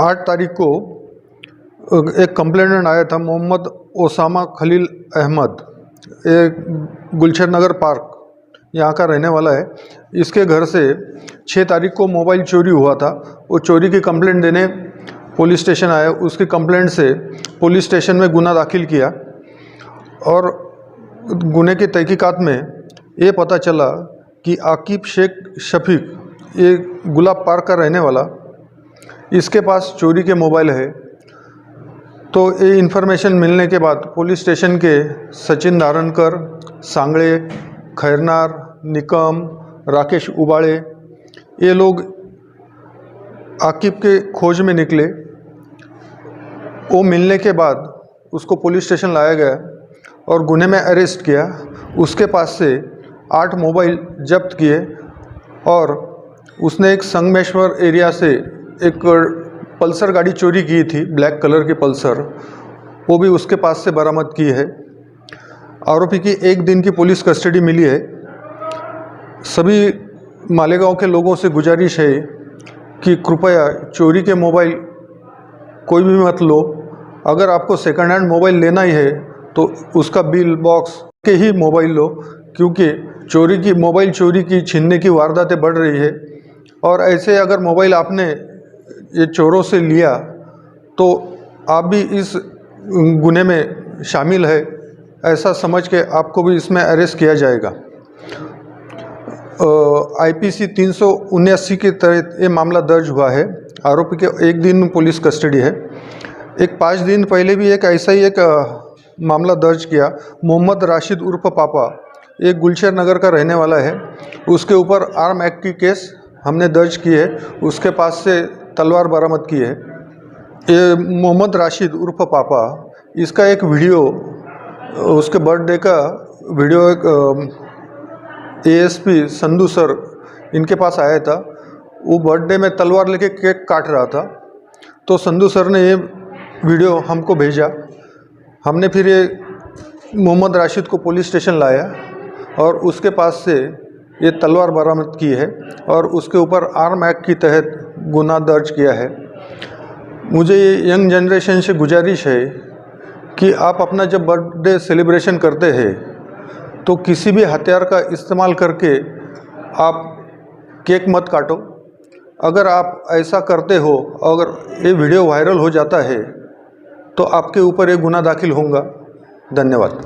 8 तारीख को एक कंप्लेनेंट आया था, मोहम्मद ओसामा खलील अहमद, एक गुलशन नगर पार्क यहाँ का रहने वाला है। इसके घर से 6 तारीख को मोबाइल चोरी हुआ था। वो चोरी की कंप्लेंट देने पुलिस स्टेशन आया। उसकी कंप्लेंट से पुलिस स्टेशन में गुना दाखिल किया और गुने की तहकीकात में ये पता चला कि आकिब शेख शफीक, ये गुलाब पार्क का रहने वाला, इसके पास चोरी के मोबाइल है। तो ये इन्फॉर्मेशन मिलने के बाद पुलिस स्टेशन के सचिन नारनकर, सांगड़े, खैरनार, निकम, राकेश उबाड़े, ये लोग आकिब के खोज में निकले। वो मिलने के बाद उसको पुलिस स्टेशन लाया गया और गुने में अरेस्ट किया। उसके पास से 8 मोबाइल जब्त किए और उसने एक संगमेश्वर एरिया से एक पल्सर गाड़ी चोरी की थी, ब्लैक कलर की पल्सर, वो भी उसके पास से बरामद की है। आरोपी की 1 दिन की पुलिस कस्टडी मिली है। सभी मालेगांव के लोगों से गुजारिश है कि कृपया चोरी के मोबाइल कोई भी मत लो। अगर आपको सेकंड हैंड मोबाइल लेना ही है तो उसका बिल बॉक्स के ही मोबाइल लो, क्योंकि मोबाइल चोरी की छीनने की वारदातें बढ़ रही है। और ऐसे अगर मोबाइल आपने ये चोरों से लिया तो आप भी इस गुने में शामिल है, ऐसा समझ के आपको भी इसमें अरेस्ट किया जाएगा। IPC 379 के तहत ये मामला दर्ज हुआ है। आरोपी के 1 दिन पुलिस कस्टडी है। एक 5 दिन पहले भी एक ऐसा ही एक मामला दर्ज किया। मोहम्मद राशिद उर्फ पापा, एक गुलशन नगर का रहने वाला है। उसके ऊपर आर्म एक्ट की केस हमने दर्ज की है। उसके पास से तलवार बरामद की है। ये मोहम्मद राशिद उर्फ पापा, इसका एक वीडियो, उसके बर्थडे का वीडियो एक ASP संधू सर इनके पास आया था। वो बर्थडे में तलवार लेके केक काट रहा था, तो संधू सर ने ये वीडियो हमको भेजा। हमने फिर ये मोहम्मद राशिद को पुलिस स्टेशन लाया और उसके पास से ये तलवार बरामद की है और उसके ऊपर आर्म एक्ट के तहत गुना दर्ज किया है। मुझे ये यंग जनरेशन से गुजारिश है कि आप अपना जब बर्थडे सेलिब्रेशन करते हैं तो किसी भी हथियार का इस्तेमाल करके आप केक मत काटो। अगर आप ऐसा करते हो, अगर ये वीडियो वायरल हो जाता है तो आपके ऊपर ये गुना दाखिल होगा। धन्यवाद।